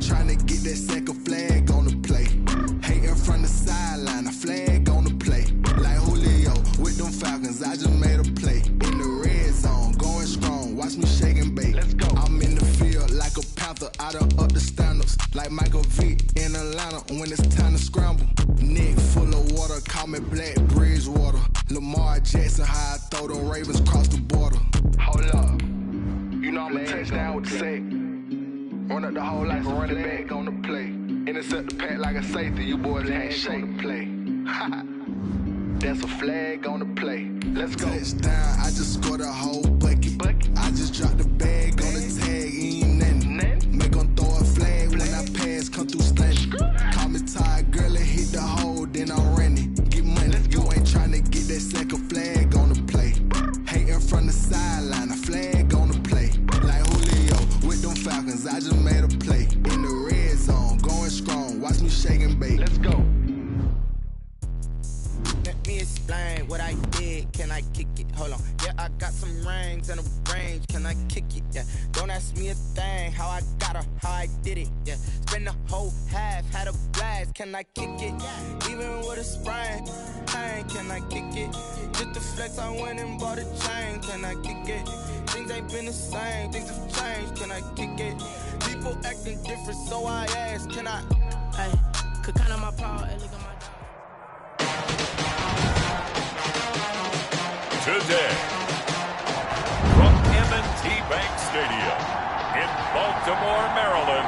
trying to get that second flag on the play. Hating from the sideline, a flag on the play. Like Julio with them Falcons, I just made a play. In the red zone, going strong, watch me shake and bake. Let's go. I'm in the field like a panther, I done up the stand-ups. Like Michael Vick in Atlanta when it's time to scramble. Neck full of water, call me Black Bridgewater. Lamar Jackson, how I throw them Ravens across the border. Hold up, you know I'm a touchdown with the sack. Run up the whole life and run it back on the play. Intercept the pack like a safety, you boys ain't shake the play. That's a flag on the play. Let's go. Touchdown, I just scored a whole bucket. I just dropped the bag on the tag, ain't nothing. Make them throw a flag when I pass, come through stunning. Call me tired, girl, and hit the hole, then I'm running. Get money, you ain't trying to get that second flag on the play. Hating from the sideline, a flag on the play. Like Julio with them Falcons, I just made a play. In the red zone, going strong, watch me shake and bake. Let's go. Let me explain what I did. Can I kick it? Hold on. Yeah, I got some rings and a range. Can I kick it? Yeah. Don't ask me a thing. How I got her, how I did it. Yeah. Spend the whole half, had a blast. Can I kick it? Even with a sprain. Hey, can I kick it? Just the flex, I went and bought a chain. Can I kick it? Things ain't been the same. Things have changed. Can I kick it? People acting different, so I ask. Can I? Hey, could count on my power. Hey, look at my. Today, from M&T Bank Stadium in Baltimore, Maryland,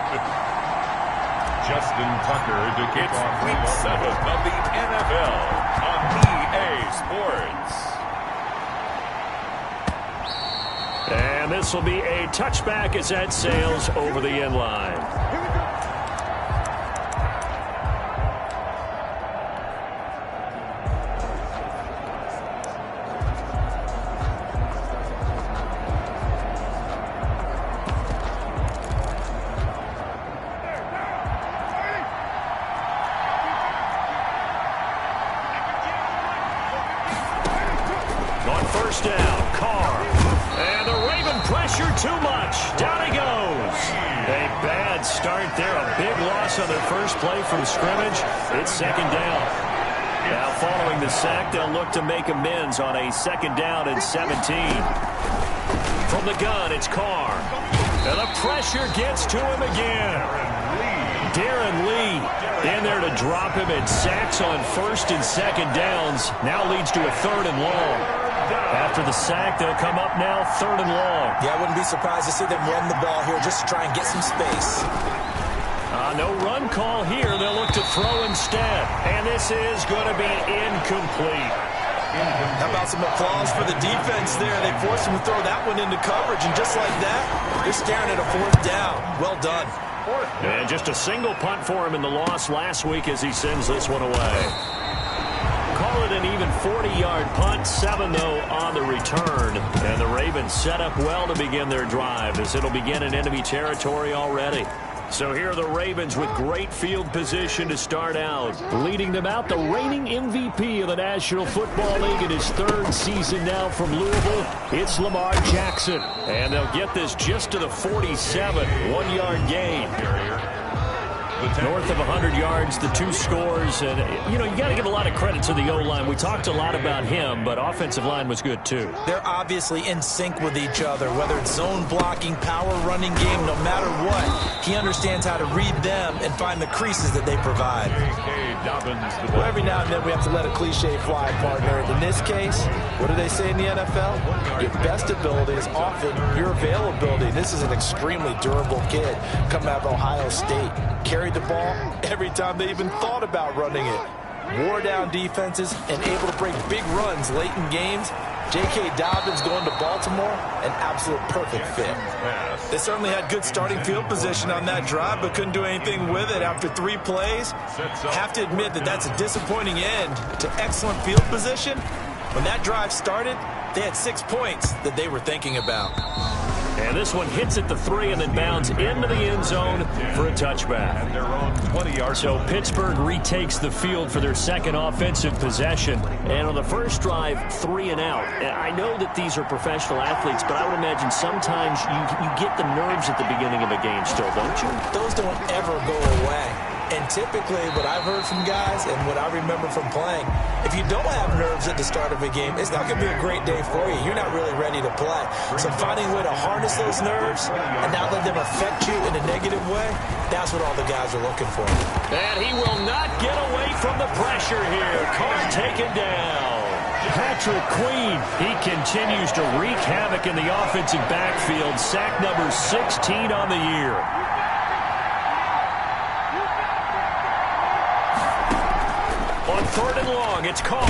Justin Tucker to kick it's off Week 7 of the NFL on EA Sports. And this will be a touchback as that sails over the end line. First down, Carr. And the Raven pressure too much. Down he goes. A bad start there. A big loss on their first play from scrimmage. It's second down. Now following the sack, they'll look to make amends on a second down and 17. From the gun, it's Carr. And the pressure gets to him again. Darren Lee in there to drop him, and sacks on first and second downs. Now leads to a third and long. After the sack, they'll come up now, third and long. Yeah, I wouldn't be surprised to see them run the ball here just to try and get some space. No run call here. They'll look to throw instead. And this is going to be incomplete. How about some applause for the defense there? They forced him to throw that one into coverage, and just like that, they're staring at a fourth down. Well done. And just a single punt for him in the loss last week as he sends this one away. Call it an even 40-yard punt, 7 though on the return. And the Ravens set up well to begin their drive as it'll begin in enemy territory already. So here are the Ravens with great field position to start out. Leading them out, the reigning MVP of the National Football League in his third season now from Louisville. It's Lamar Jackson. And they'll get this just to the 47, 1-yard gain. North of 100 yards, the two scores. And, you know, you got to give a lot of credit to the O-line. We talked a lot about him, but offensive line was good, too. They're obviously in sync with each other, whether it's zone blocking, power running game, no matter what. He understands how to read them and find the creases that they provide. Well, every now and then we have to let a cliche fly, partner. In this case, what do they say in the NFL? Your best ability is often your availability. This is an extremely durable kid coming out of Ohio State. Carried the ball every time they even thought about running it. Wore down defenses and able to break big runs late in games. J.K. Dobbins going to Baltimore, an absolute perfect fit. They certainly had good starting field position on that drive, but couldn't do anything with it after 3 plays. Have to admit that that's a disappointing end to excellent field position. When that drive started, they had 6 points that they were thinking about. And And this one hits at the 3 and then bounds into the end zone for a touchback. And their own 20-yard. So Pittsburgh retakes the field for their second offensive possession. And on the first drive, 3 and out. And I know that these are professional athletes, but I would imagine sometimes you get the nerves at the beginning of a game still, don't you? Those don't ever go away. And typically, what I've heard from guys and what I remember from playing, if you don't have nerves at the start of a game, it's not going to be a great day for you. You're not really ready to play. So finding a way to harness those nerves and not let them affect you in a negative way, that's what all the guys are looking for. And he will not get away from the pressure here. Carr taken down. Patrick Queen, he continues to wreak havoc in the offensive backfield. Sack number 16 on the year. On 3rd and long, it's Carr.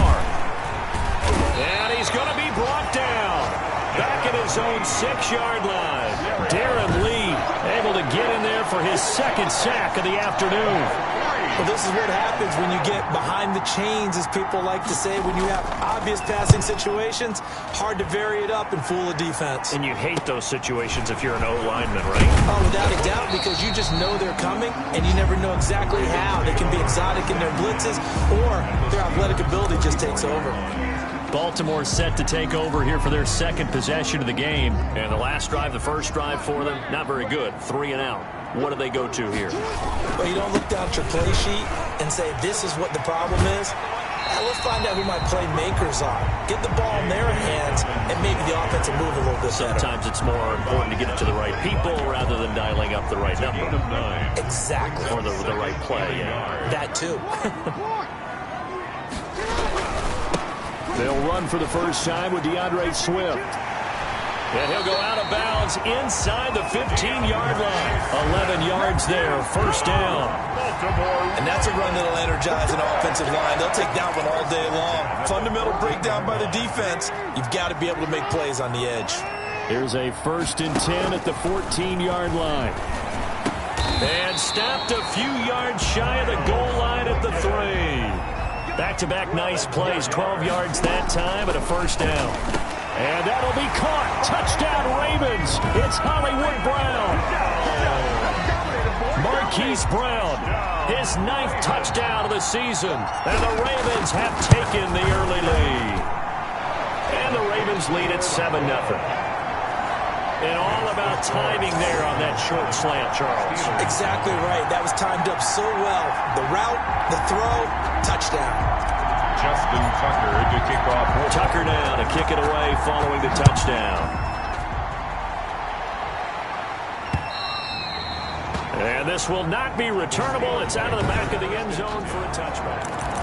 And he's going to be brought down. Back at his own 6-yard line. Darren Lee able to get in there for his second sack of the afternoon. Well, this is what happens when you get behind the chains, as people like to say. When you have obvious passing situations, hard to vary it up and fool a defense. And you hate those situations if you're an O-lineman, right? Oh, without a doubt, because you just know they're coming, and you never know exactly how. They can be exotic in their blitzes, or their athletic ability just takes over. Baltimore set to take over here for their second possession of the game. And the last drive, the first drive for them, not very good. 3 and out. What do they go to here? Well, you don't look down at your play sheet and say, this is what the problem is. Let's find out who my playmakers are. Get the ball in their hands, and maybe the offense will move a little bit better. Sometimes it's more important to get it to the right people rather than dialing up the right number. Exactly. Or the right play, yeah. That too. They'll run for the first time with DeAndre Swift. And he'll go out of bounds inside the 15-yard line. 11 yards there, first down. And that's a run that'll energize an offensive line. They'll take that one all day long. Fundamental breakdown by the defense. You've got to be able to make plays on the edge. Here's a 1st and 10 at the 14-yard line. And stopped a few yards shy of the goal line at the 3. Back-to-back nice plays, 12 yards that time and a first down. And that'll be caught. Touchdown, Ravens. It's Hollywood Brown. Marquise Brown, his 9th touchdown of the season. And the Ravens have taken the early lead. And the Ravens lead at 7-0. And all about timing there on that short slant, Charles. Exactly right. That was timed up so well. The route, the throw, touchdown. Justin Tucker to kick off. Tucker now to kick it away following the touchdown. And this will not be returnable. It's out of the back of the end zone for a touchback.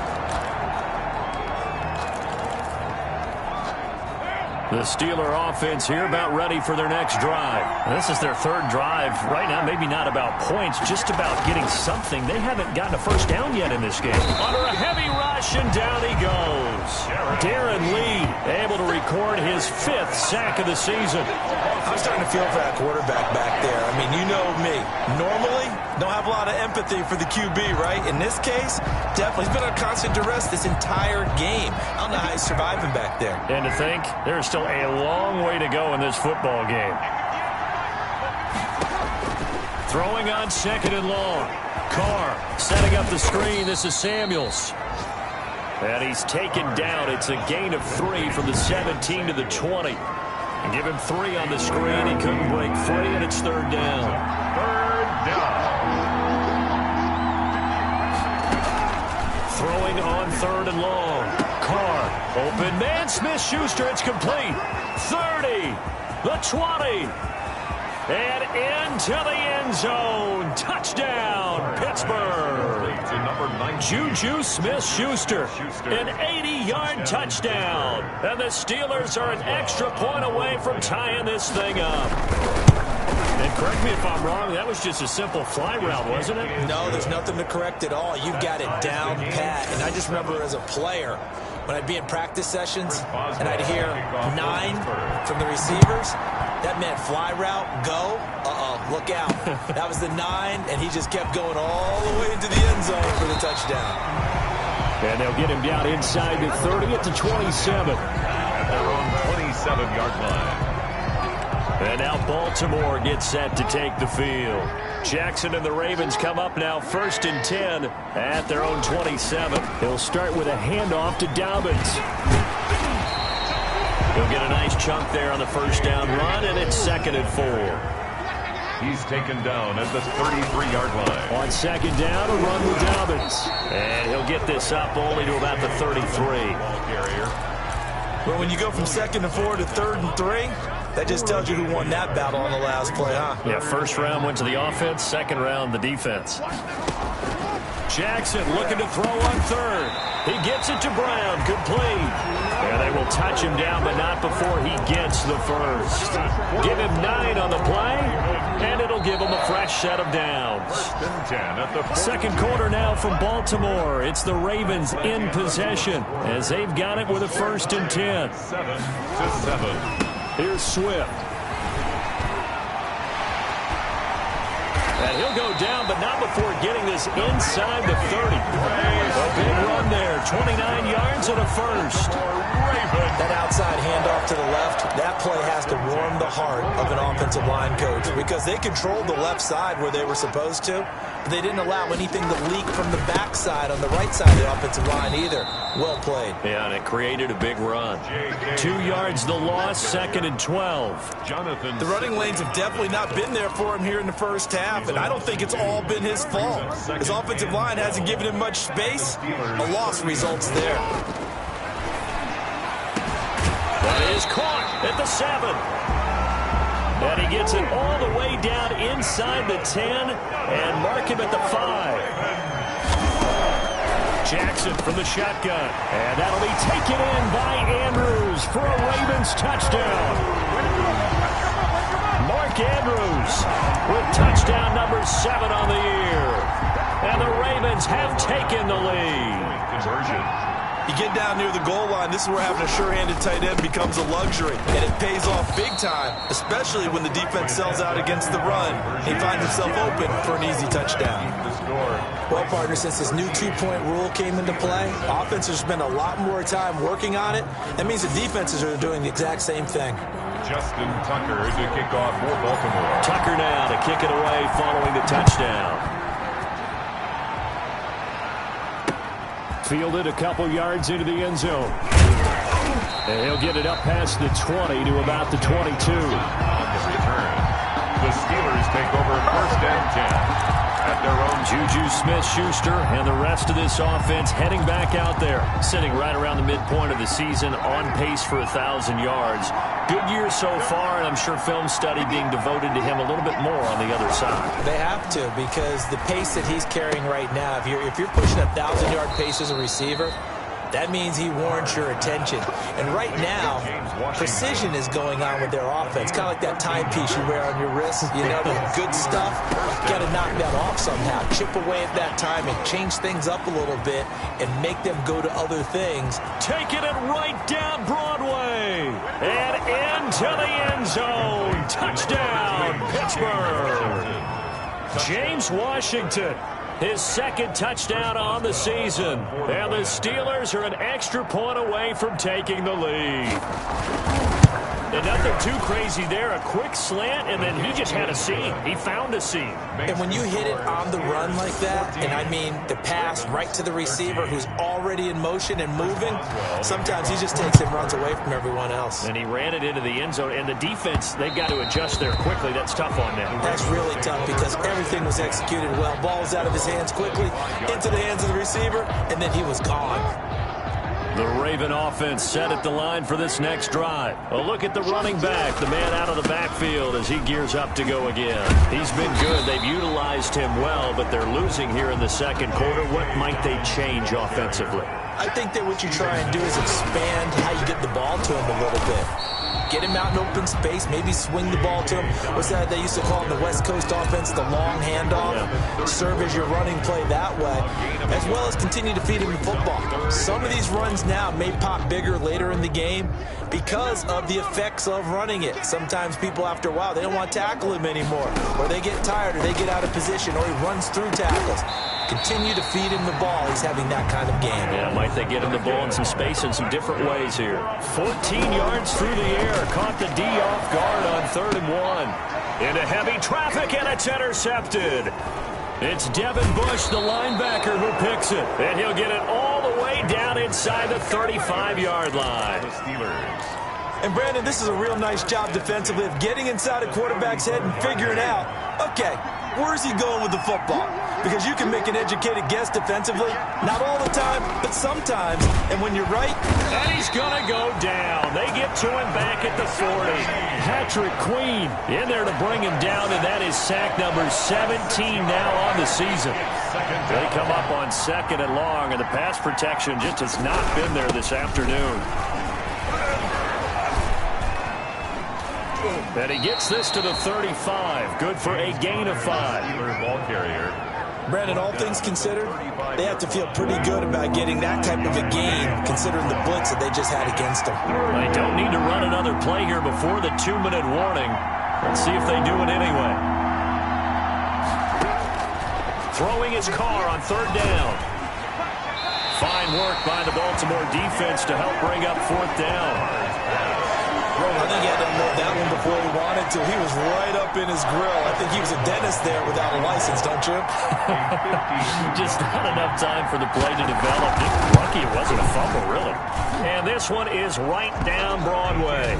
The Steeler offense here about ready for their next drive. This is their 3rd drive right now. Maybe not about points, just about getting something. They haven't gotten a first down yet in this game. Under a heavy rush, and down he goes. Darren Lee able to record his 5th sack of the season. I'm starting to feel for that quarterback back there. I mean, you know me. Normally, don't have a lot of empathy for the QB, right? In this case, definitely. He's been on constant duress this entire game. I don't know how he's surviving back there. And to think, there's still a long way to go in this football game. Throwing on 2nd and long. Carr setting up the screen. This is Samuels. And he's taken down. It's a gain of 3 from the 17 to the 20. And give him 3 on the screen. He couldn't break free, and it's 3rd down. 3rd down. Throwing on 3rd and long. Carr, open man, Smith-Schuster, it's complete. 30, the 20, and into the end zone. Touchdown, Pittsburgh. Juju Smith-Schuster, an 80-yard touchdown. And the Steelers are an extra point away from tying this thing up. And correct me if I'm wrong, that was just a simple fly route, wasn't it? No, there's nothing to correct at all. You've got it down pat. And I just remember as a player, when I'd be in practice sessions and I'd hear 9 from the receivers, that meant fly route, go, look out. That was the 9, and he just kept going all the way into the end zone for the touchdown. And they'll get him down inside the 30 at the 27. At their own 27-yard line. And now Baltimore gets set to take the field. Jackson and the Ravens come up now 1st and 10 at their own 27. He'll start with a handoff to Dobbins. He'll get a nice chunk there on the first down run, and it's 2nd and 4. He's taken down at the 33-yard line. On 2nd down, a run with Dobbins. And he'll get this up only to about the 33. But when you go from 2nd and 4 to 3rd and 3, that just tells you who won that battle on the last play, huh? Yeah, first round went to the offense, second round the defense. Jackson looking to throw on 3rd. He gets it to Brown, complete. And they will touch him down, but not before he gets the first. Give him 9 on the play, and it'll give him a fresh set of downs. 10 at the 40. Second quarter now from Baltimore. It's the Ravens in possession as they've got it with a 1st and 10. 7-7. Here's Swift. And he'll go down, but not before getting this inside the 30. A big run there, 29 yards and a first. That outside handoff to the left, that play has to warm the heart of an offensive line coach because they controlled the left side where they were supposed to, but they didn't allow anything to leak from the backside on the right side of the offensive line either. Well played. Yeah, and it created a big run. 2 yards the loss, 2nd and 12. Jonathan. The running lanes have definitely not been there for him here in the first half, and I don't think it's all been his fault. His offensive line hasn't given him much space. A loss results there. But it is caught at the 7. And he gets it all the way down inside the 10 and mark him at the 5. Jackson from the shotgun. And that'll be taken in by Andrews for a Ravens touchdown. Mark Andrews with touchdown number 7 on the year. And the Ravens have taken the lead. Conversion. You get down near the goal line, this is where having a sure-handed tight end becomes a luxury, and it pays off big time, especially when the defense sells out against the run. He finds himself open for an easy touchdown. Well, partner, since this new two-point rule came into play, offenses spend a lot more time working on it. That means the defenses are doing the exact same thing. Justin Tucker to kick off for Baltimore. Tucker now to kick it away following the touchdown. Fielded a couple yards into the end zone. And he'll get it up past the 20 to about the 22. On the return, the Steelers take over 1st and 10. At their own. Juju Smith-Schuster and the rest of this offense heading back out there, sitting right around the midpoint of the season, on pace for 1,000 yards. Good year so far, and I'm sure film study being devoted to him a little bit more on the other side. They have to, because the pace that he's carrying right now, if you're pushing a 1,000-yard pace as a receiver, that means he warrants your attention. And right now, precision is going on with their offense. Kind of like that timepiece you wear on your wrist. You know, the good stuff. Got to knock that off somehow. Chip away at that timing. Change things up a little bit and make them go to other things. Taking it right down Broadway. And into the end zone. Touchdown, Pittsburgh. James Washington. His 2nd touchdown on the season. And the Steelers are an extra point away from taking the lead. And nothing too crazy there. A quick slant, and then he just had a seam. He found a seam. And when you hit it on the run like that, and I mean the pass right to the receiver who's already in motion and moving, sometimes he just takes and runs away from everyone else. And he ran it into the end zone. And the defense, they've got to adjust there quickly. That's tough on them. That's really tough because everything was executed well. Ball's out of his hands quickly, into the hands of the receiver, and then he was gone. The Raven offense set at the line for this next drive. A look at the running back, the man out of the backfield as he gears up to go again. He's been good. They've utilized him well, but they're losing here in the second quarter. What might they change offensively? I think that what you try and do is expand how you get the ball to him a little bit. Get him out in open space, maybe swing the ball to him. What's that they used to call in the West Coast offense, the long handoff? Yeah. Serve as your running play that way, as well as continue to feed him the football. Some of these runs now may pop bigger later in the game because of the effects of running it. Sometimes people, after a while, they don't want to tackle him anymore, or they get tired, or they get out of position, or he runs through tackles. Continue to feed him the ball. He's having that kind of game. Yeah, might they get him the ball in some space in some different ways here. 14 yards through the air. Caught the D off guard on 3rd and 1. Into heavy traffic, and it's intercepted. It's Devin Bush, the linebacker, who picks it. And he'll get it all the way down inside the 35-yard line. The Steelers. And, Brandon, this is a real nice job defensively of getting inside a quarterback's head and figuring out, okay, where's he going with the football? Because you can make an educated guess defensively. Not all the time, but sometimes. And when you're right... And he's going to go down. They get to him back at the 40. Patrick Queen in there to bring him down, and that is sack number 17 now on the season. They come up on 2nd and long, and the pass protection just has not been there this afternoon. And he gets this to the 35. Good for a gain of 5. Steelers ball carrier. Brandon, all things considered, they have to feel pretty good about getting that type of a gain, considering the blitz that they just had against them. They don't need to run another play here before the 2-minute warning. Let's see if they do it anyway. Throwing his car on 3rd down. Fine work by the Baltimore defense to help bring up 4th down. I think he had to unload that one before he wanted to. He was right up in his grill. I think he was a dentist there without a license, don't you? Just not enough time for the play to develop. Lucky it wasn't a fumble, really. And this one is right down Broadway.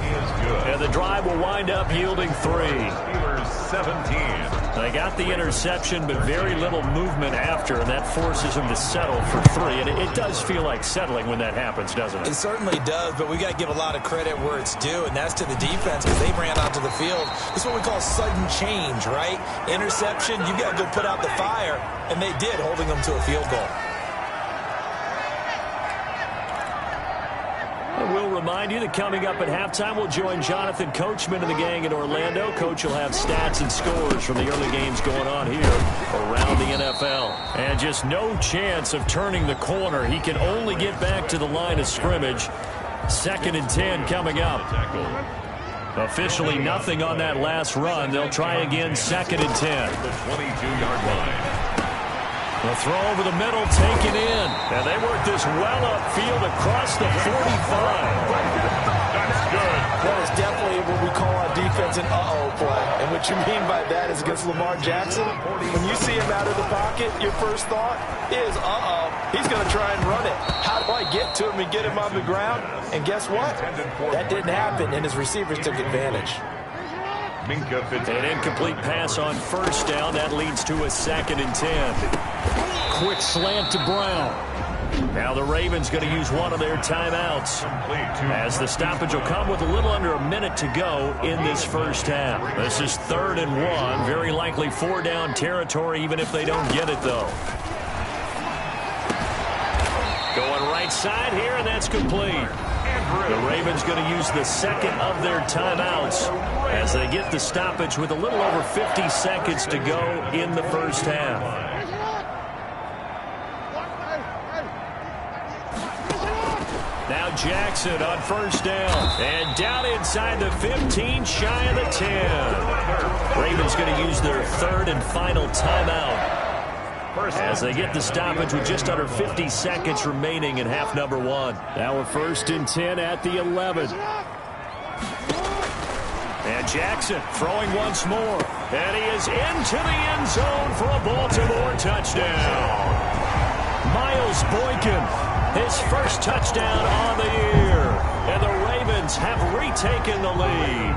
And the drive will wind up yielding 3. Steelers 17. They got the interception, but very little movement after, and that forces them to settle for 3. And it does feel like settling when that happens, doesn't it? It certainly does, but we got to give a lot of credit where it's due, and that's to the defense because they ran onto the field. This is what we call sudden change, right? Interception, you got to go put out the fire, and they did, holding them to a field goal. I will remind you that coming up at halftime, we'll join Jonathan Coachman and the gang in Orlando. Coach will have stats and scores from the early games going on here around the NFL. And just no chance of turning the corner. He can only get back to the line of scrimmage. 2nd and 10 coming up. Officially nothing on that last run. They'll try again 2nd and 10. The 22-yard line. The throw over the middle, taken in. And they work this well upfield across the 45. That's good. That is definitely what we call on defense an uh-oh play. And what you mean by that is against Lamar Jackson, when you see him out of the pocket, your first thought is, uh-oh, he's going to try and run it. How do I get to him and get him on the ground? And guess what? That didn't happen, and his receivers took advantage. An incomplete pass on 1st down. That leads to a 2nd and 10. Quick slant to Brown. Now the Ravens going to use one of their timeouts, as the stoppage will come with a little under a minute to go in this first half. This is 3rd and 1. Very likely 4-down territory, even if they don't get it, though. Going right side here, and that's complete. The Ravens going to use the 2nd of their timeouts as they get the stoppage with a little over 50 seconds to go in the first half. Now Jackson on 1st down. And down inside the 15, shy of the 10. Ravens going to use their 3rd and final timeout as they get the stoppage with just under 50 seconds remaining in half number 1. Now a 1st and 10 at the 11. And Jackson throwing once more. And he is into the end zone for a Baltimore touchdown. Miles Boykin, his first touchdown on the year. And the Ravens have retaken the lead.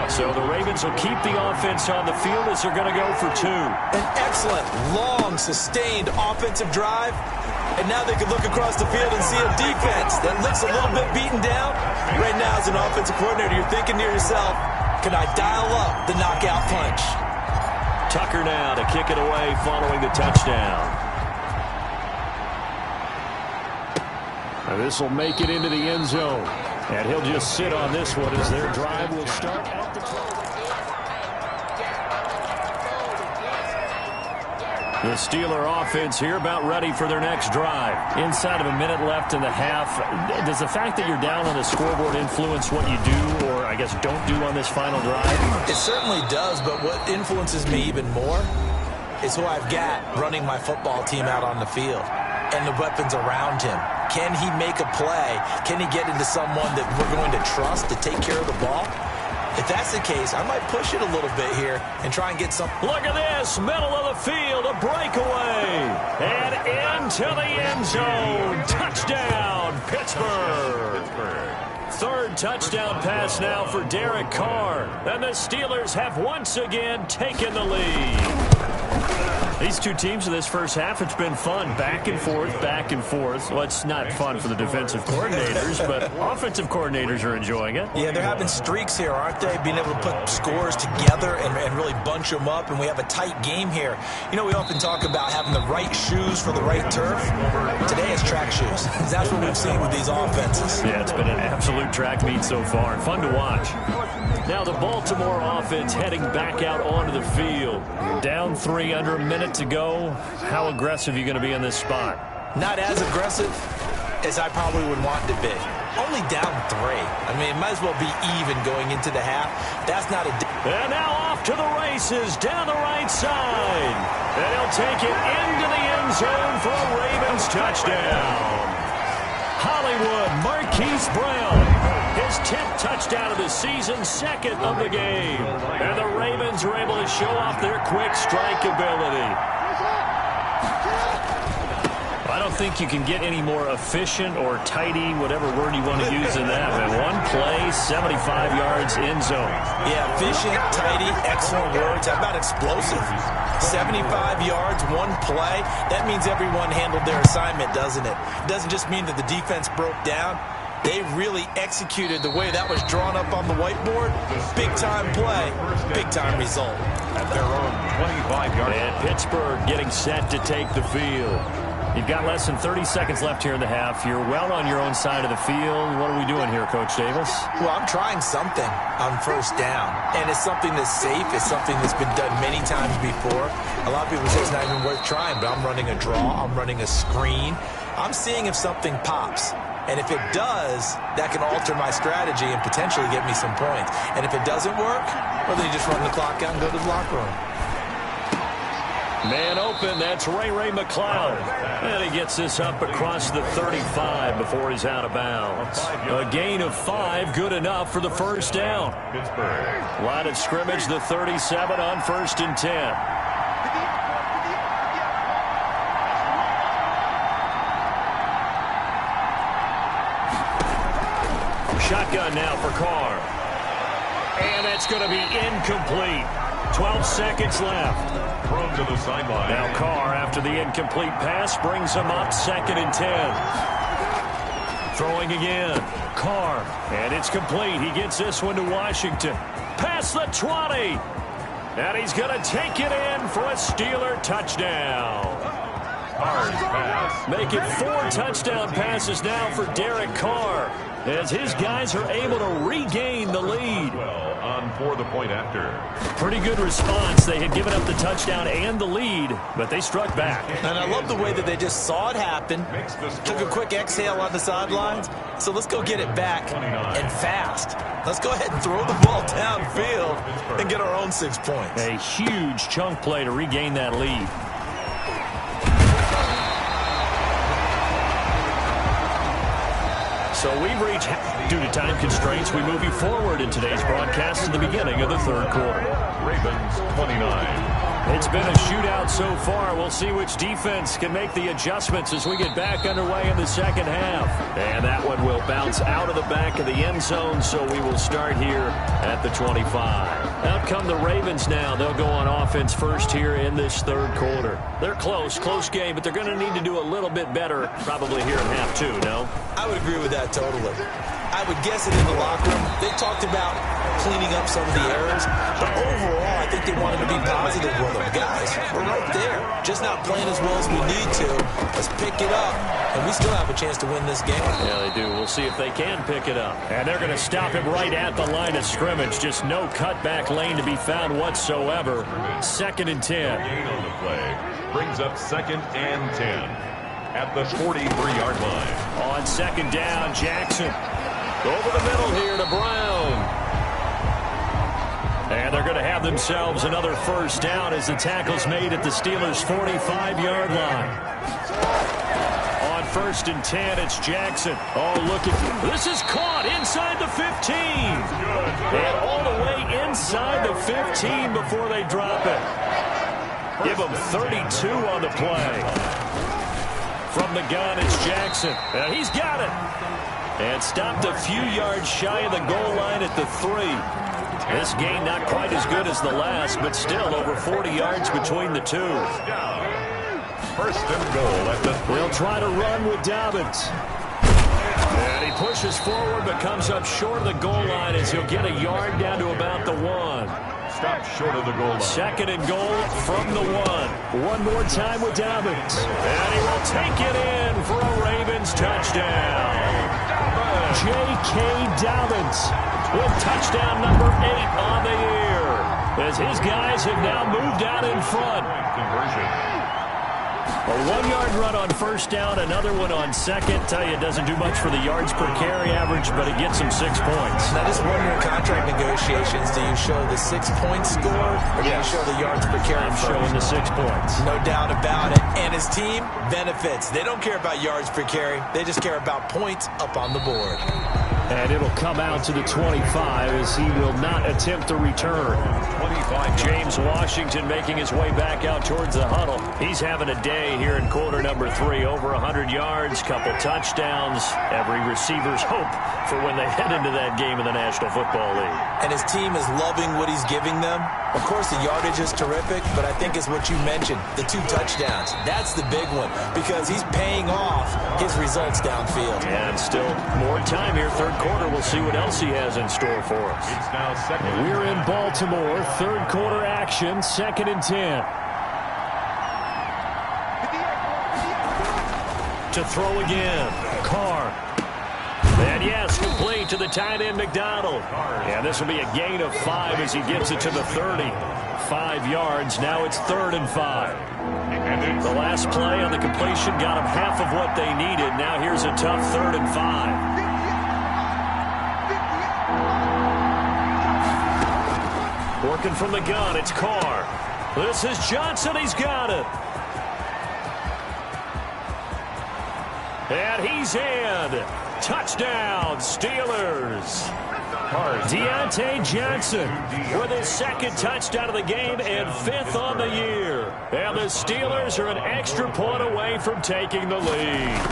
So the Ravens will keep the offense on the field as they're going to go for 2. An excellent, long, sustained offensive drive. And now they can look across the field and see a defense that looks a little bit beaten down. Right now, as an offensive coordinator, you're thinking to yourself, can I dial up the knockout punch? Tucker now to kick it away following the touchdown. And this will make it into the end zone. And he'll just sit on this one as their drive will start at the 12. The Steeler offense here about ready for their next drive. Inside of a minute left in the half. Does the fact that you're down on the scoreboard influence what you do, or I guess don't do on this final drive? It certainly does, but what influences me even more is who I've got running my football team out on the field and the weapons around him. Can he make a play? Can he get into someone that we're going to trust to take care of the ball? If that's the case, I might push it a little bit here and try and get some. Look at this, middle of the field, a breakaway, and into the end zone. Touchdown, Pittsburgh. Third touchdown pass now for Derek Carr, and the Steelers have once again taken the lead. These two teams in this first half, it's been fun. Back and forth, back and forth. Well, it's not fun for the defensive coordinators, but offensive coordinators are enjoying it. Yeah, they're having streaks here, aren't they? Being able to put scores together and really bunch them up, and we have a tight game here. You know, we often talk about having the right shoes for the right turf. Today it's track shoes. That's what we've seen with these offenses. Yeah, it's been an absolute track meet so far. Fun to watch. Now the Baltimore offense heading back out onto the field. Down 3, under a minute to go. How aggressive are you going to be in this spot? Not as aggressive as I probably would want to be. Only down 3. I mean, it might as well be even going into the half. That's not a... And now off to the races down the right side. And he'll take it into the end zone for a Ravens touchdown. Hollywood, Marquise Brown. His 10th touchdown of the season, 2nd of the game. And the Ravens are able to show off their quick strike ability. I don't think you can get any more efficient or tidy, whatever word you want to use in that. Man, one play, 75 yards in zone. Yeah, efficient, tidy, excellent words. How about explosive? 75 yards, one play. That means everyone handled their assignment, doesn't it? It doesn't just mean that the defense broke down. They really executed the way that was drawn up on the whiteboard. Big-time play, big-time result. At their own 25-yard line. And Pittsburgh getting set to take the field. You've got less than 30 seconds left here in the half. You're well on your own side of the field. What are we doing here, Coach Davis? Well, I'm trying something on first down, and it's something that's safe. It's something that's been done many times before. A lot of people say it's not even worth trying, but I'm running a draw. I'm running a screen. I'm seeing if something pops. And if it does, that can alter my strategy and potentially get me some points. And if it doesn't work, well, then you just run the clock out and go to the locker room. Man open, that's Ray McCloud. And he gets this up across the 35 before he's out of bounds. A gain of 5, good enough for the first down. Line of scrimmage, the 37 on 1st and 10. Shotgun now for Carr. And that's going to be incomplete. 12 seconds left. Thrown to the sideline. Now Carr, after the incomplete pass, brings him up 2nd and 10. Throwing again. Carr. And it's complete. He gets this one to Washington. Past the 20. And he's going to take it in for a Steeler touchdown. Carr's pass. Make it 4 touchdown passes now for Derek Carr, as his guys are able to regain the lead. Well, on for the point after. Pretty good response. They had given up the touchdown and the lead, but they struck back. And I love the way that they just saw it happen, took a quick exhale on the sidelines. So let's go get it back and fast. Let's go ahead and throw the ball downfield and get our own 6 points. A huge chunk play to regain that lead. So we've reached, due to time constraints, we move you forward in today's broadcast to the beginning of the 3rd quarter. Ravens 29. It's been a shootout so far. We'll see which defense can make the adjustments as we get back underway in the 2nd half. And that one will bounce out of the back of the end zone, so we will start here at the 25. Out come the Ravens now. They'll go on offense first here in this 3rd quarter. They're close game, but they're going to need to do a little bit better probably here in half 2, no? I would agree with that totally. I would guess it in the locker room. They talked about cleaning up some of the errors, but overall, I think they wanted to be positive with them. Guys, we're right there. Just not playing as well as we need to. Let's pick it up, and we still have a chance to win this game. Yeah, they do. We'll see if they can pick it up. And they're going to stop it right at the line of scrimmage. Just no cutback lane to be found whatsoever. 2nd and 10. Gain on the play brings up 2nd and 10 at the 43-yard line. On 2nd down, Jackson. Over the middle here to Brown. And they're going to have themselves another first down as the tackle's made at the Steelers' 45-yard line. On 1st and 10, it's Jackson. Oh, look at this is caught inside the 15. And all the way inside the 15 before they drop it. Give them 32 on the play. From the gun, it's Jackson. And he's got it. And stopped a few yards shy of the goal line at the 3. This game not quite as good as the last, but still over 40 yards between the two. First and goal at the 3. They'll try to run with Dobbins. And he pushes forward but comes up short of the goal line as he'll get a yard down to about the 1. Stop short of the goal line. 2nd and goal from the 1. One more time with Dobbins. And he will take it in for a Ravens touchdown. J.K. Dobbins with touchdown number 8 on the year as his guys have now moved out in front. Conversion. A 1-yard run on first down, another one on second. Tell you, it doesn't do much for the yards per carry average, but it gets him 6 points. Now, just wondering, contract negotiations, do you show the 6-point score, or do you show the yards per carry? I'm showing the 6 points. No doubt about it. And his team benefits. They don't care about yards per carry. They just care about points up on the board. And it'll come out to the 25 as he will not attempt to return. 25. James Washington making his way back out towards the huddle. He's having a day here in quarter number 3. Over 100 yards, couple touchdowns. Every receiver's hope for when they head into that game in the National Football League. And his team is loving what he's giving them. Of course, the yardage is terrific, but I think it's what you mentioned, the 2 touchdowns. That's the big one because he's paying off his results downfield. And still more time here. Third quarter, we'll see what else he has in store for us. It's now 2nd. We're in Baltimore. Third quarter action, 2nd and 10. To throw again, Carr. And yes, complete to the tight end, McDonald. And this will be a gain of 5 as he gets it to the 30. 5 yards. Now it's 3rd and 5. The last play on the completion got them half of what they needed. Now here's a tough 3rd and 5. Working from the gun, it's Carr. This is Johnson. He's got it. And he's in. Touchdown, Steelers. Deontay Johnson with his 2nd touchdown of the game and 5th on the year. And the Steelers are an extra point away from taking the lead.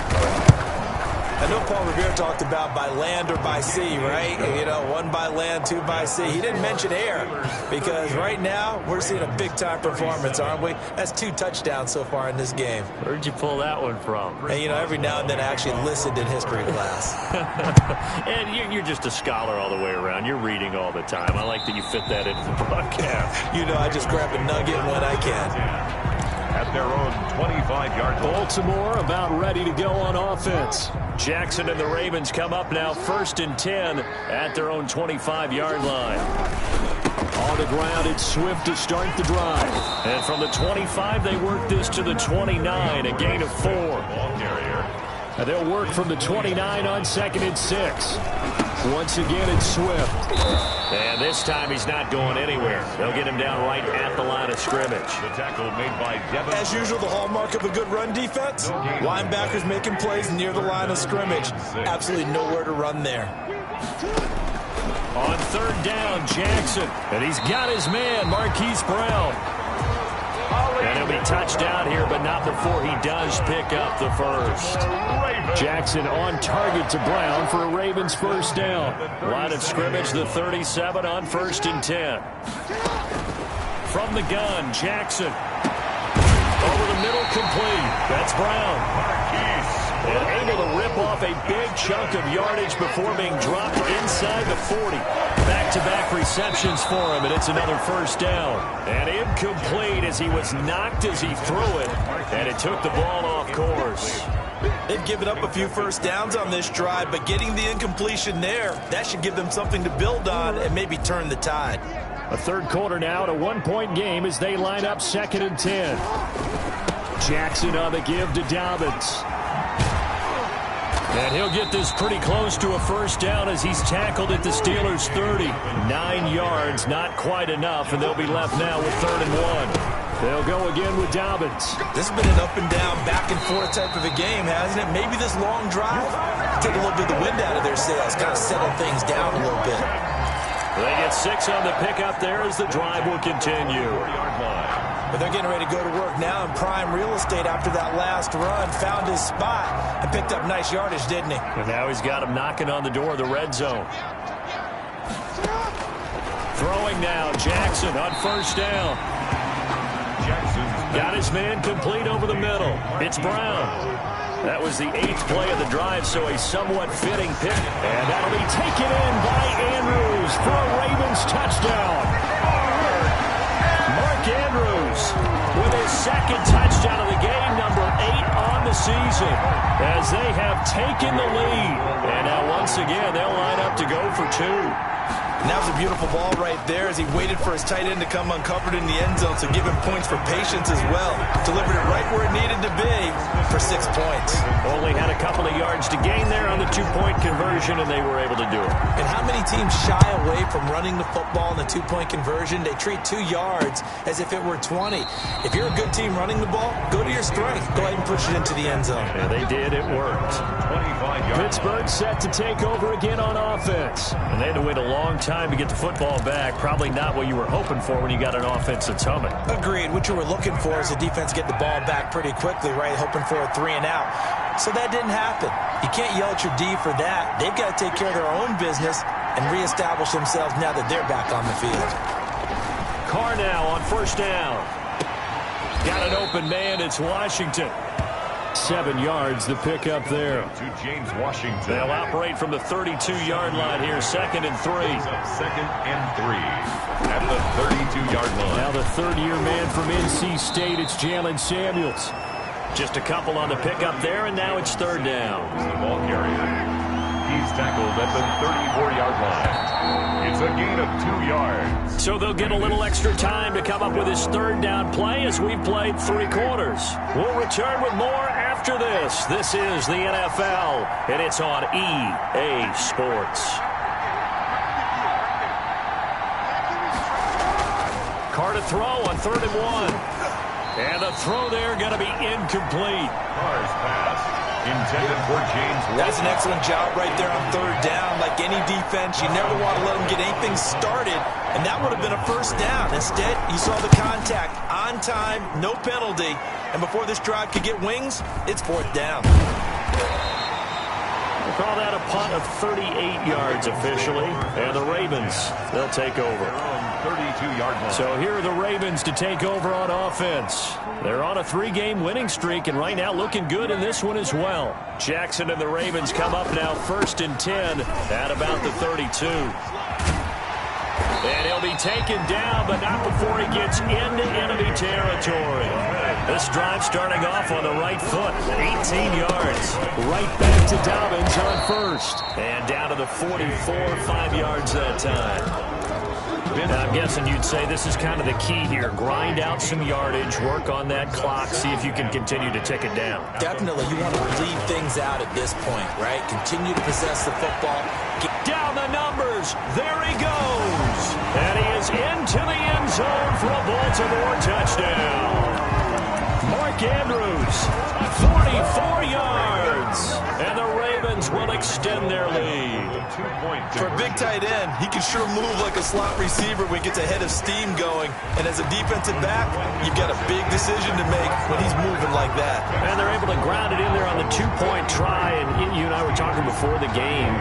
I know Paul Revere talked about by land or by sea, right? You know, 1 by land, 2 by sea. He didn't mention air because right now we're seeing a big-time performance, aren't we? That's 2 touchdowns so far in this game. Where'd you pull that one from? And, you know, every now and then I actually listened in history class. And you're just a scholar all the way around. You're reading all the time. I like that you fit that into the broadcast. You know, I just grab a nugget when I can. At their own 25-yard line. Baltimore about ready to go on offense. Jackson and the Ravens come up now 1st and 10 at their own 25-yard line. On the ground, it's Swift to start the drive. And from the 25, they work this to the 29, a gain of 4. Ball carrier. And they'll work from the 29 on 2nd and 6. Once again, it's Swift. And this time he's not going anywhere. They'll get him down right at the line of scrimmage. The tackle made by Devin. As usual, the hallmark of a good run defense. Linebackers making plays near the line of scrimmage. Absolutely nowhere to run there. On 3rd down, Jackson. And he's got his man, Marquise Brown. And he'll be touched down here, but not before he does pick up the first. Jackson on target to Brown for a Ravens first down. Line of scrimmage, the 37 on 1st and 10. From the gun, Jackson. Over the middle, complete. That's Brown. And able to rip off a big chunk of yardage before being dropped inside the 40. Back-to-back receptions for him, and it's another first down. And incomplete as he was knocked as he threw it, and it took the ball off course. They've given up a few first downs on this drive, but getting the incompletion there, that should give them something to build on and maybe turn the tide. A third quarter now, a 1-point game as they line up 2nd and 10. Jackson on the give to Dobbins. And he'll get this pretty close to a first down as he's tackled at the Steelers' 30. 9 yards, not quite enough, and they'll be left now with 3rd and 1. They'll go again with Dobbins. This has been an up and down, back and forth type of a game, hasn't it? Maybe this long drive, take a little bit of the wind out of their sails, kind of settle things down a little bit. They get 6 on the pickup there as the drive will continue. But they're getting ready to go to work now in prime real estate after that last run. Found his spot and picked up nice yardage, didn't he? And now he's got him knocking on the door of the red zone. Throwing now, Jackson on first down. Got his man complete over the middle. It's Brown. That was the 8th play of the drive, so a somewhat fitting pick. And that'll be taken in by Andrews for a Ravens touchdown. Mark Andrews with his 2nd touchdown of the game, number 8 on the season, as they have taken the lead. And now once again, they'll line up to go for 2. And that was a beautiful ball right there as he waited for his tight end to come uncovered in the end zone, so give him points for patience as well. Delivered it right where it needed to be for 6 points. Only had a couple of yards to gain there on the 2-point conversion, and they were able to do it. And how many teams shy away from running the football in the 2-point conversion? They treat 2 yards as if it were 20. If you're a good team running the ball, go to your strength. Go ahead and push it into the end zone. Yeah, they did. It worked. Pittsburgh set to take over again on offense. And they had to wait a long time to get the football back. Probably not what you were hoping for when you got an offense that's humming. Agreed. What you were looking for is the defense get the ball back pretty quickly, right? Hoping for a 3 and out. So that didn't happen. You can't yell at your D for that. They've got to take care of their own business and reestablish themselves now that they're back on the field. Carr now on first down. Got an open man. It's Washington. 7 yards the pick up there. To James Washington. They'll operate from the 32-yard line here. 2nd and 3. 2nd and 3 at the 32-yard line. Now the 3rd-year man from NC State, it's Jalen Samuels. Just a couple on the pickup there, and now it's 3rd down. The ball carrier. He's tackled at the 34-yard line. It's a gain of 2 yards. So they'll get a little extra time to come up with his 3rd down play as we've played 3 quarters. We'll return with more after this. This is the NFL, and it's on EA Sports. Carr to throw on 3rd and 1. And the throw there going to be incomplete. Carr's pass intended for James Washington. That's an excellent job right there on 3rd down. Like any defense, you never want to let them get anything started, and that would have been a first down. Instead, you saw the contact on time, no penalty, and before this drive could get wings, it's 4th down. We'll call that a punt of 38 yards officially, and the Ravens, they'll take over. 32-yard line. So here are the Ravens to take over on offense. They're on a 3-game winning streak, and right now looking good in this one as well. Jackson and the Ravens come up now 1st and 10 at about the 32. And he'll be taken down, but not before he gets into enemy territory. This drive starting off on the right foot, 18 yards. Right back to Dobbins on 1st. And down to the 44, 5 yards that time. Now, I'm guessing you'd say this is kind of the key here. Grind out some yardage, work on that clock, see if you can continue to tick it down. Definitely, you want to leave things out at this point, right? Continue to possess the football. Get down the numbers. There he goes. And he is into the end zone for a Baltimore touchdown. Mark Andrews, 44 yards. And the Ravens will extend their lead. For a big tight end, he can sure move like a slot receiver when he gets a head of steam going. And as a defensive back, you've got a big decision to make when he's moving like that. And they're able to ground it in there on the 2-point try. And you and I were talking before the game.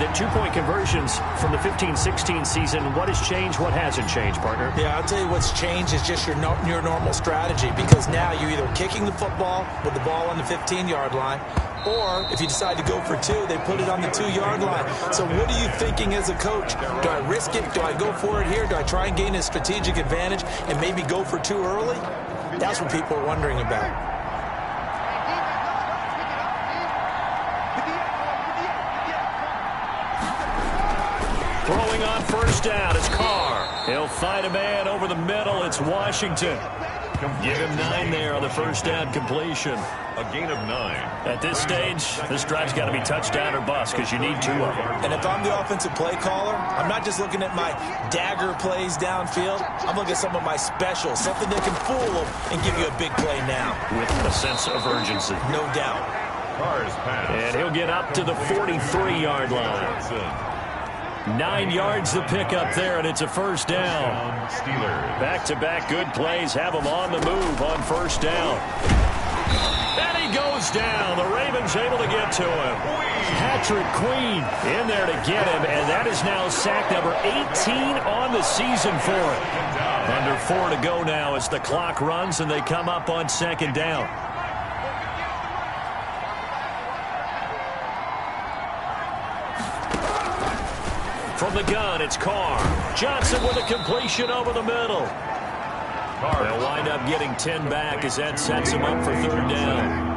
The 2-point conversions from the 15-16 season, what has changed, what hasn't changed, partner? Yeah, I'll tell you what's changed is just your normal strategy, because now you're either kicking the football with the ball on the 15-yard line, or if you decide to go for 2, they put it on the 2-yard line. So what are you thinking as a coach? Do I risk it? Do I go for it here? Do I try and gain a strategic advantage and maybe go for 2 early? That's what people are wondering about. Throwing on first down, it's Carr. He'll find a man over the middle. It's Washington. Give him 9 there on the first down completion. A gain of 9. At this stage, this drive's got to be touchdown or bust because you need 2 of them. And if I'm the offensive play caller, I'm not just looking at my dagger plays downfield. I'm looking at some of my specials, something that can fool them and give you a big play now. With a sense of urgency. No doubt. Carr's pass. And he'll get up to the 43-yard line. 9 yards the pick up there, and it's a first down. Steelers. Back-to-back good plays have him on the move on first down. And he goes down. The Ravens able to get to him. Patrick Queen in there to get him, and that is now sack number 18 on the season for him. Under 4 to go now as the clock runs, and they come up on second down. From the gun, it's Carr. Johnson with a completion over the middle. They'll wind up getting 10 back as that sets them up for third down.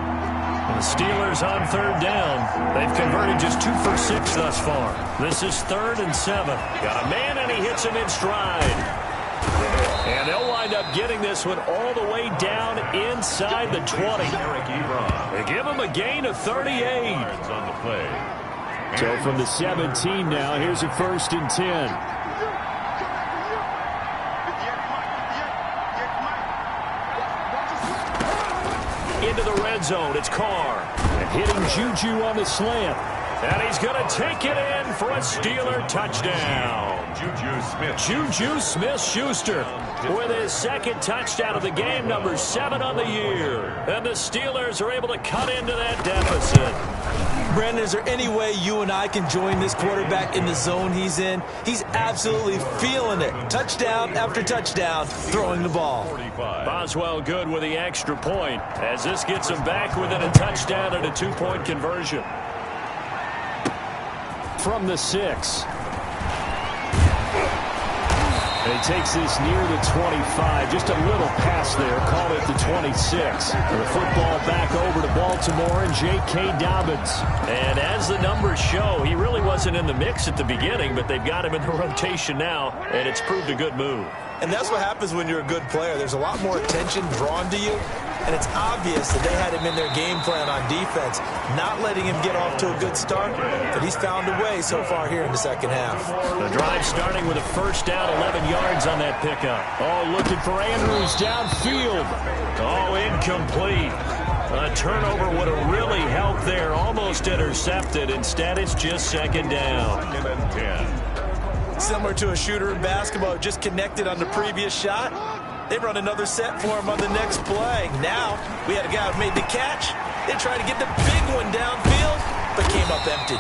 And the Steelers on third down. They've converted just 2 for 6 thus far. This is 3rd and 7. Got a man, and he hits him in stride. And they'll wind up getting this one all the way down inside the 20. They give him a gain of 38. On the play. So from the 17 now, here's a 1st and 10. Into the red zone, it's Carr. And hitting Juju on the slant. And he's going to take it in for a Steeler touchdown. Juju Smith-Schuster with his 2nd touchdown of the game, number 7 on the year. And the Steelers are able to cut into that deficit. Brandon, is there any way you and I can join this quarterback in the zone he's in? He's absolutely feeling it. Touchdown after touchdown, throwing the ball. Boswell good with the extra point as this gets him back within a touchdown and a 2-point conversion. From the 6. And he takes this near the 25. Just a little pass there. Call it the 26. And the football back over to Baltimore and J.K. Dobbins. And as the numbers show, he really wasn't in the mix at the beginning, but they've got him in the rotation now, and it's proved a good move. And that's what happens when you're a good player. There's a lot more attention drawn to you, and it's obvious that they had him in their game plan on defense, not letting him get off to a good start, but he's found a way so far here in the second half. The drive starting with a first down, 11 yards on that pickup. Oh, looking for Andrews downfield. Oh, incomplete. A turnover would have really helped there, almost intercepted. Instead, it's just second down. 10. Similar to a shooter in basketball, just connected on the previous shot. They run another set for him on the next play. Now, we had a guy who made the catch. They tried to get the big one downfield, but came up empty.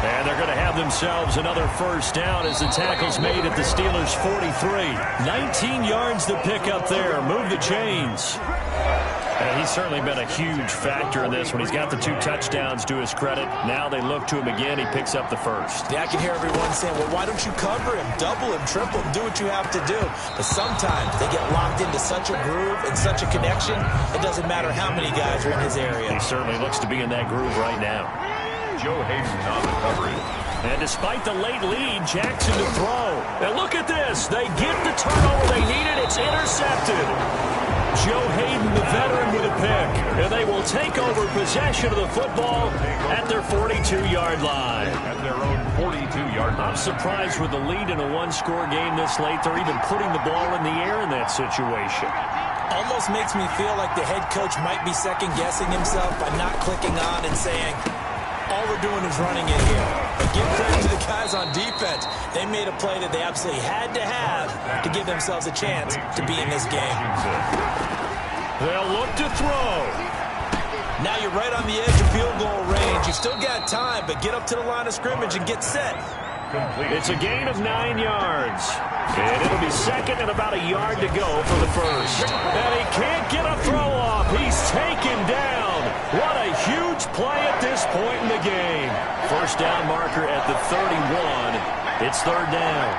And they're going to have themselves another first down as the tackle's made at the Steelers' 43. 19 yards to pick up there. Move the chains. And he's certainly been a huge factor in this when he's got the 2 touchdowns to his credit. Now they look to him again. He picks up the first. Yeah, I can hear everyone saying, well, why don't you cover him, double him, triple him, do what you have to do. But sometimes they get locked into such a groove and such a connection, it doesn't matter how many guys are in his area. He certainly looks to be in that groove right now. Joe Hayden on the coverage. And despite the late lead, Jackson to throw. And look at this. They get the turnover they needed. It's intercepted. Joe Hayden, the veteran, with a pick. And they will take over possession of the football at their 42-yard line. At their own 42-yard line. I'm surprised with the lead in a one-score game this late. They're even putting the ball in the air in that situation. Almost makes me feel like the head coach might be second-guessing himself by not clicking on and saying, all we're doing is running it here. But give credit to the guys on defense. They made a play that they absolutely had to have to give themselves a chance to be in this game. They'll look to throw. Now you're right on the edge of field goal range. You've still got time, but get up to the line of scrimmage and get set. It's a gain of 9 yards. And it'll be second and about a yard to go for the first. And he can't get a throw off. He's taken down. What a huge play at this point in the game. First down marker at the 31. It's third down.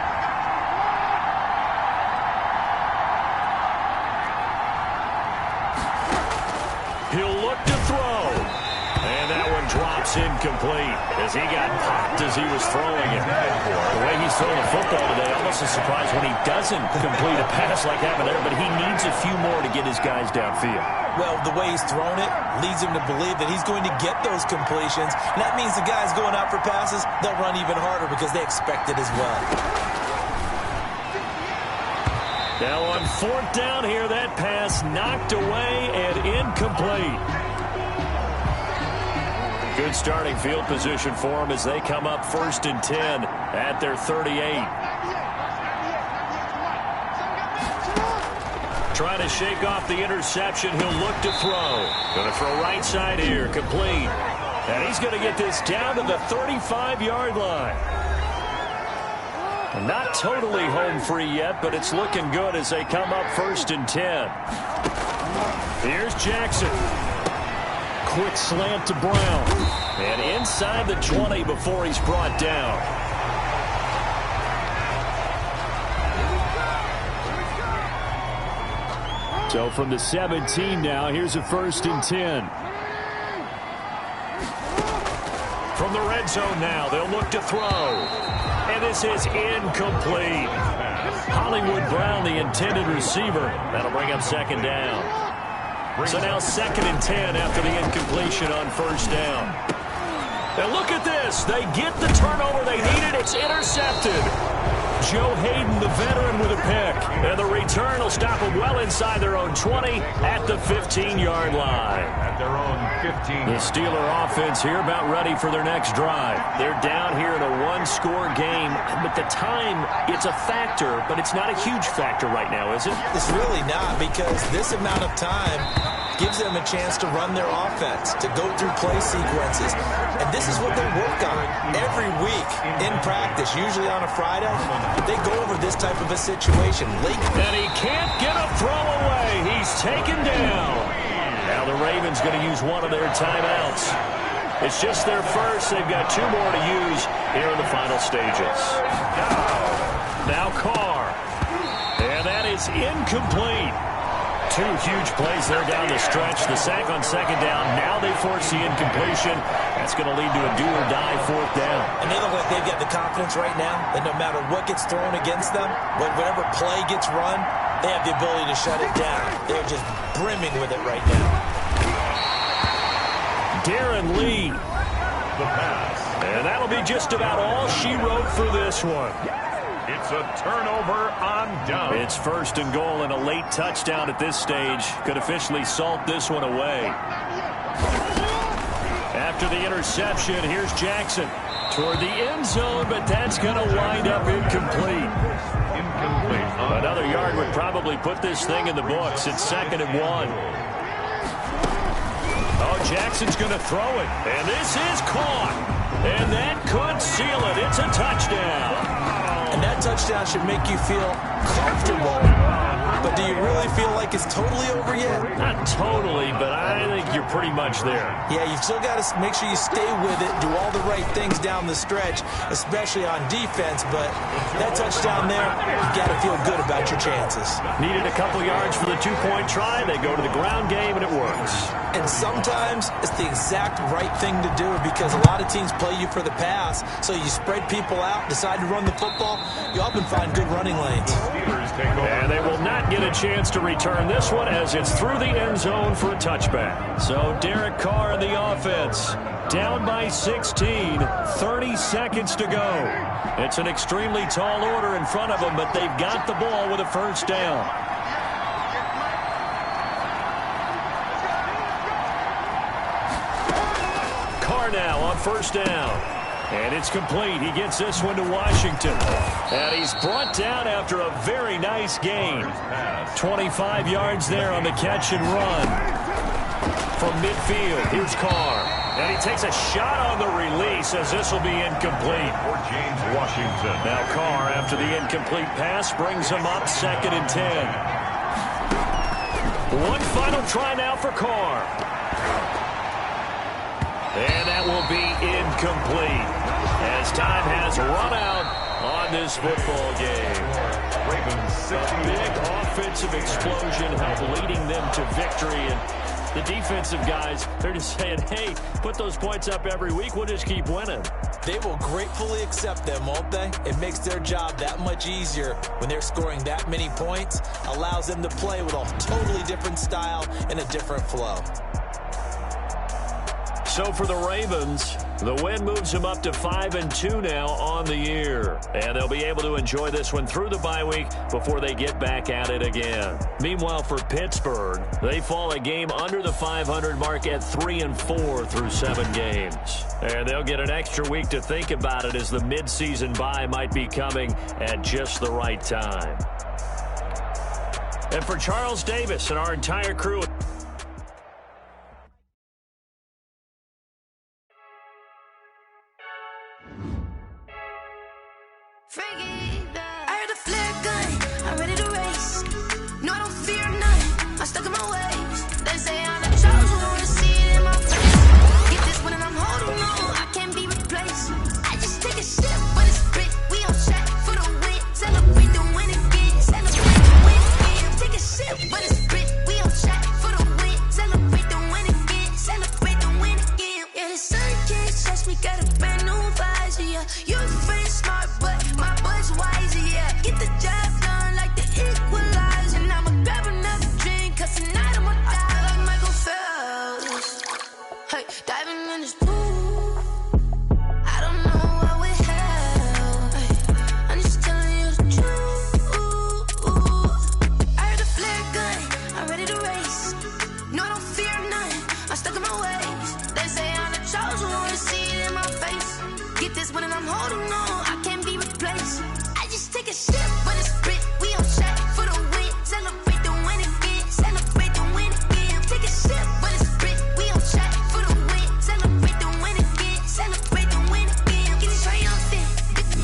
He'll look to throw. And that one drops It's incomplete as he got popped as he was throwing it. The way he's throwing the football today, almost a surprise when he doesn't complete a pass like happened there, but he needs a few more to get his guys downfield. Well, the way he's thrown it leads him to believe that he's going to get those completions. And that means the guys going out for passes, they'll run even harder because they expect it as well. Now on 4th down here, that pass knocked away and incomplete. Good starting field position for them as they come up 1st and 10 at their 38. Trying to shake off the interception. He'll look to throw. Going to throw right side here. Complete. And he's going to get this down to the 35-yard line. Not totally home free yet, but it's looking good as they come up 1st and 10. Here's Jackson. Quick slant to Brown. And inside the 20 before he's brought down. So from the 17 now, here's a 1st and 10. From the red zone now, they'll look to throw. And this is incomplete. Hollywood Brown, the intended receiver. That'll bring up 2nd down. So now 2nd and 10 after the incompletion on 1st down. And look at this. They get the turnover they needed. It's intercepted. Joe Hayden, the veteran, with a pick. And the return will stop them well inside their own 20 at the 15-yard line. At their own 15. The Steeler offense here about ready for their next drive. They're down here in a one-score game. But the time, it's a factor, but it's not a huge factor right now, is it? It's really not, because this amount of time gives them a chance to run their offense, to go through play sequences. And this is what they work on every week in practice, usually on a Friday. They go over this type of a situation late. And he can't get a throw away. He's taken down. Now the Ravens going to use one of their timeouts. It's just their first. They've got 2 more to use here in the final stages. Now Carr. And that is incomplete. 2 huge plays there down the stretch. The sack on 2nd down. Now they force the incompletion. That's going to lead to a do-or-die 4th down. And they look like they've got the confidence right now that no matter what gets thrown against them, whatever play gets run, they have the ability to shut it down. They're just brimming with it right now. Darren Lee. The pass. And that'll be just about all she wrote for this one. It's a turnover on down. It's 1st and goal and a late touchdown at this stage. Could officially salt this one away. After the interception, here's Jackson toward the end zone, but that's going to wind up incomplete. Another yard would probably put this thing in the books. It's 2nd and 1. Oh, Jackson's going to throw it, and this is caught. And that could seal it. It's a touchdown. And that touchdown should make you feel comfortable. But do you really feel like it's totally over yet? Not totally, but I think you're pretty much there. Yeah, you've still got to make sure you stay with it, do all the right things down the stretch, especially on defense. But that touchdown there, you've got to feel good about your chances. Needed a couple yards for the 2-point try. They go to the ground game, and it works. And sometimes it's the exact right thing to do because a lot of teams play you for the pass. So you spread people out, decide to run the football, you often find good running lanes. And they will not get a chance to return this one as it's through the end zone for a touchback. So Derek Carr in the offense. Down by 16, 30 seconds to go. It's an extremely tall order in front of them, but they've got the ball with a 1st down. Carr now on 1st down. And it's complete. He gets this one to Washington. And he's brought down after a very nice gain. 25 yards there on the catch and run. From midfield, here's Carr. And he takes a shot on the release as this will be incomplete. For James Washington. Now Carr, after the incomplete pass, brings him up 2nd and 10. One final try now for Carr. And that will be incomplete as time has run out on this football game. Ravens A big offensive explosion helped leading them to victory. And The defensive guys, they're just saying, hey, put those points up every week. We'll just keep winning. They will gratefully accept them, won't they? It makes their job that much easier when they're scoring that many points. Allows them to play with a totally different style and a different flow. So for the Ravens, the win moves them up to 5-2 now on the year. And they'll be able to enjoy this one through the bye week before they get back at it again. Meanwhile, for Pittsburgh, they fall a game under the 500 mark at 3-4 through 7 games. And they'll get an extra week to think about it as the midseason bye might be coming at just the right time. And for Charles Davis and our entire crew, I heard a flare gun, I'm ready to race. No, I don't fear none, I'm stuck in my ways. They say I'm the chosen one, to see it in my face. Get this one and I'm holding on, I can't be replaced. I just take a sip, but it's grit. We on track for the win. Celebrate the win again, celebrate the win again. Take a sip, but it's grit. We on track for the win. Celebrate the win again, celebrate the win again. Yeah, the sun can't touch me, got a brand new visor, yeah. You friend smart, but my bud's wiser, yeah. Get the job done like the equalizer. And I'ma grab another drink, cause tonight I'ma die like Michael Phelps. Hey, diving in this pool, I don't know what we have. Hey, I'm just telling you the truth. I heard a flare gun, I'm ready to race. No, I don't fear none, I'm stuck in my ways. They say I'm the chosen one, to see it in my face. Get this one and I'm holding on, I can't be replaced. I just take a sip, but it's grit. We on track for the win. Celebrate the win again, celebrate the win again. Take a sip, but it's grit. We on track for the win. Celebrate the win again, celebrate the win again. Get it triumphant,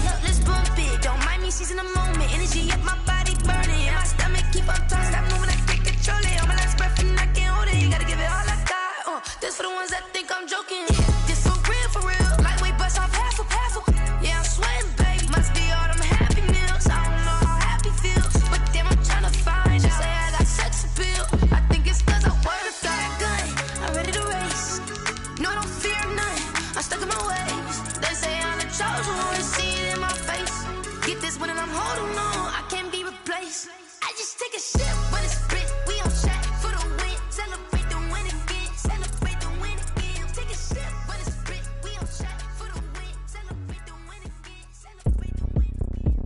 look, let's bump it. Don't mind me seizing the moment. Energy up my body burning. My stomach keep up turning. Stop moving, I can't control it. On my last breath and I can't hold it. You gotta give it all I got. This for the ones that think I'm joking. This for real, for real. Lightweight bust off half a passel. Yeah, I'm sweating, baby. Must be all them happy meals. I don't know how happy feels, but damn, I'm tryna find out. Say I got sex appeal. I think it's cause I work that gun. I'm ready to race. No, I don't fear none. I'm stuck in my ways. They say I'm the chosen one, to see it in my face. Get this one and I'm holding on, I can't be replaced. I just take a sip, but it's grit. We on track for the win. Celebrate the win again, celebrate the win again. Take a sip, but it's grit. We on track for the win. Celebrate the win again, celebrate the win again.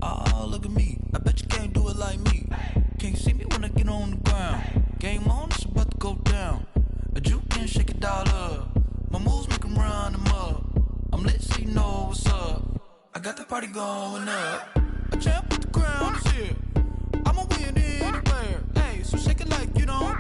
Oh, look at me. I bet you can't do it like me. Can't see me when I get on the ground. Game on, it's about to go down. A juke can shake it all up. My moves make 'em run them up. I'm lit so you know what's up. I got the party going up. A champ with the crown is here. I'ma win anywhere. Hey, so shake it like you don't